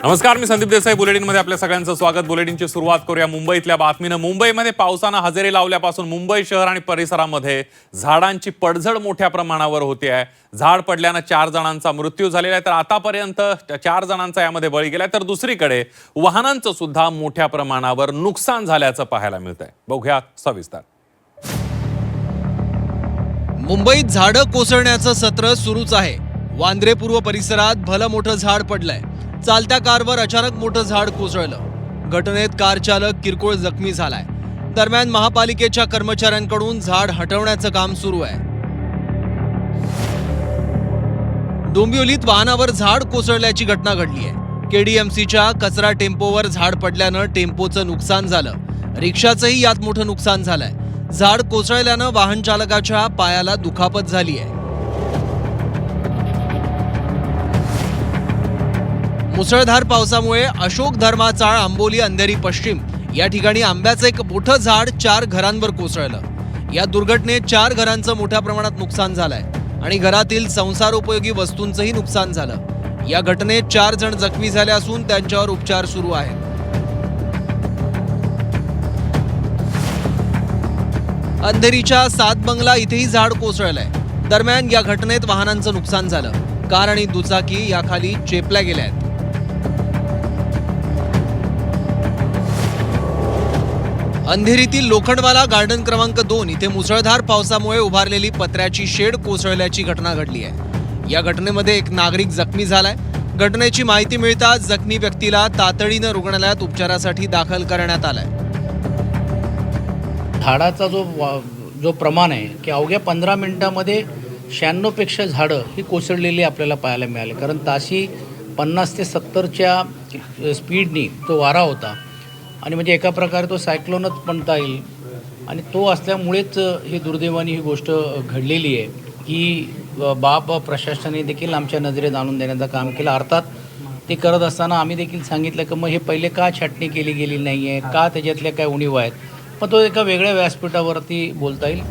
नमस्कार, मी संदीप देसाई. बुलेटिनमध्ये आपल्या सगळ्यांचं स्वागत. बुलेटिनची सुरुवात करूया मुंबईतल्या बातमीनं. मुंबईमध्ये पावसानं हजेरी लावल्यापासून मुंबई शहर आणि परिसरामध्ये झाडांची पडझड मोठ्या प्रमाणावर होते आहे. झाड पडल्यानं 4 जणांचा मृत्यू झालेला आहे, तर आतापर्यंत 4 जणांचा यामध्ये बळी गेलाय. तर दुसरीकडे वाहनांचं सुद्धा मोठ्या प्रमाणावर नुकसान झाल्याचं पाहायला मिळतंय. बघूया सविस्तर. मुंबईत झाडं कोसळण्याचं सत्र सुरूच आहे. वांद्रे पूर्व परिसरात भलं मोठं झाड पडलंय. चालत्या कारवर अचानक मोठं झाड कोसळलं. घटनेत कार चालक किरकोळ जखमी झालाय. दरम्यान महापालिकेच्या कर्मचाऱ्यांकडून झाड हटवण्याचं काम सुरू आहे. डोंबिवलीत वाहनावर झाड कोसळल्याची घटना घडली आहे. केडीएमसीच्या कचरा टेम्पोवर झाड पडल्यानं टेम्पोचं नुकसान झालं. रिक्षाचंही यात मोठं नुकसान झालंय. झाड कोसळल्यानं वाहन चालकाच्या पायाला दुखापत झाली आहे. मुसळधार पावसामुळे अशोक धर्माचाळ आंबोली अंधेरी पश्चिम या ठिकाणी आंब्याचं एक मोठं झाड 4 घरांवर कोसळलं. या दुर्घटनेत 4 घरांचं मोठ्या प्रमाणात नुकसान झालंय आणि घरातील संसारोपयोगी वस्तूंचंही नुकसान झालं. या घटनेत 4 जण जखमी झाले असून त्यांच्यावर उपचार सुरू आहेत. अंधेरीच्या 7 बंगला इथेही झाड कोसळलंय. दरम्यान या घटनेत वाहनांचं नुकसान झालं. कार आणि दुचाकी याखाली चेपल्या गेल्या आहेत. अंधेरीतील लोखंडवाला गार्डन क्रमांक 2 इथे मुसळधार पावसामुळे उभारलेली पत्र्याची शेड कोसळल्याची घटना घडली आहे. या घटनेमध्ये एक नागरिक जखमी झालाय. घटनेची माहिती मिळताच जखमी व्यक्तीला तातडीनं रुग्णालयात उपचारासाठी दाखल करण्यात आलाय. झाडाचा जो प्रमाण आहे की अवघ्या 15 मिनिटांमध्ये 96पेक्षा झाडं ही कोसळलेली आपल्याला पाहायला मिळाली. कारण ताशी 50 ते 70च्या स्पीडनी तो वारा होता आणि म्हणजे एका प्रकारे तो सायक्लोनच म्हणता येईल. आणि तो असल्यामुळेच ही दुर्दैवाने ही गोष्ट घडलेली आहे की बाप प्रशासनाने देखील आमच्या नजरेत आणून देण्याचं काम केलं. अर्थात ते करत असताना आम्ही देखील सांगितलं की मग हे पहिले का छाटणी केली गेली नाही आहे, का त्याच्यातल्या काय उणीवा आहेत, मग तो एका वेगळ्या व्यासपीठावरती बोलता येईल.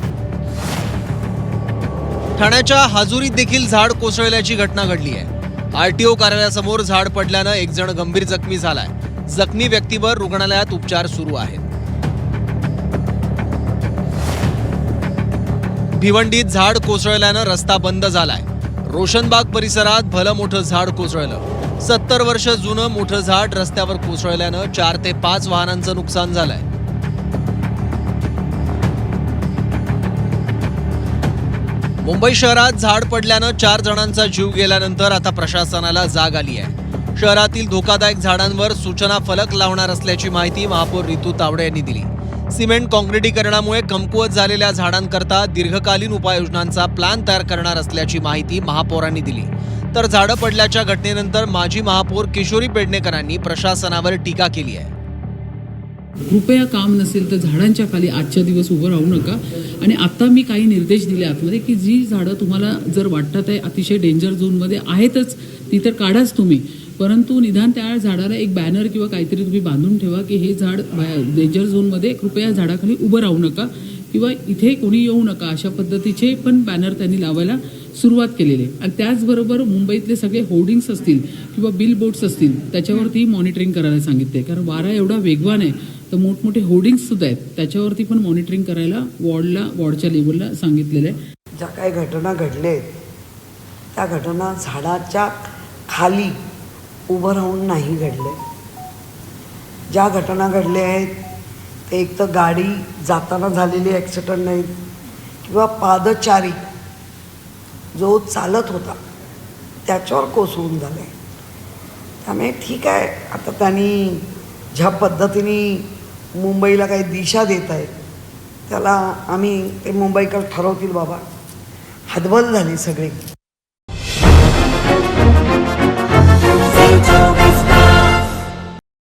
ठाण्याच्या हाजुरीत देखील झाड कोसळल्याची घटना घडली आहे. आरटीओ कार्यालयासमोर झाड पडल्यानं एक जण गंभीर जखमी झालाय. जखमी व्यक्तीवर रुग्णालयात उपचार सुरू आहेत. भिवंडीत झाड कोसळल्यानं रस्ता बंद झालाय. रोशनबाग परिसरात भलं मोठं झाड कोसळलं. 70 वर्ष जुनं मोठं झाड रस्त्यावर कोसळल्यानं 4 ते 5 वाहनांचं नुकसान झालंय. मुंबई शहरात झाड पडल्यानं 4 जणांचा जीव गेल्यानंतर आता प्रशासनाला जाग आली आहे. शहरातील धोकादायक झाडांवर सूचना फलक लावणार असल्याची माहिती महापौर रितू तावडे यांनी दिली. सिमेंट काँक्रिटीकरणामुळे कमकुवत झालेल्या झाडांकरता दीर्घकालीन उपाययोजनांचा प्लॅन तयार करणार असल्याची माहिती महापौरांनी दिली. तर झाडं पडल्याच्या घटनेनंतर माजी महापौर किशोरी पेडणेकरांनी प्रशासनावर टीका केली आहे. कृपया काम नसेल तर झाडांच्या खाली आजच्या दिवस उभं राहू नका. आणि आता मी काही निर्देश दिले आतमध्ये की जी झाडं तुम्हाला जर वाटतात आहे अतिशय डेंजर झोनमध्ये आहेतच ती तर काढाच तुम्ही, परंतु निदान त्या झाडाला एक बॅनर किंवा काहीतरी तुम्ही बांधून ठेवा की हे झाड डेंजर झोनमध्ये कृपया झाडाखाली उभं राहू नका किंवा इथे कोणी येऊ नका, अशा पद्धतीचे पण बॅनर त्यांनी लावायला सुरुवात केलेली आहे. आणि त्याचबरोबर मुंबईतले सगळे होर्डिंग्स असतील किंवा बिल बोर्ड्स असतील त्याच्यावरती मॉनिटरिंग करायला सांगितले. कारण वारा एवढा वेगवान आहे तर मोठमोठे होर्डिंग्स सुद्धा आहेत त्याच्यावरती पण मॉनिटरिंग करायला वॉर्डच्या लेवलला सांगितलेलं आहे. ज्या काही घटना घडल्या त्या घटना झाडाच्या खाली उभं राहून नाही घडले. ज्या घटना घडल्या आहेत ते एक तर गाडी जाताना झालेली ॲक्सिडेंट नाही किंवा पादचारी जो चालत होता त्याच्यावर कोसळून झाले. त्यामुळे ठीक आहे, आता त्यांनी ज्या पद्धतीने मुंबईला काही दिशा देत आहेत त्याला आम्ही ते मुंबईकर ठरवतील बाबा. हतबल झाली सगळी.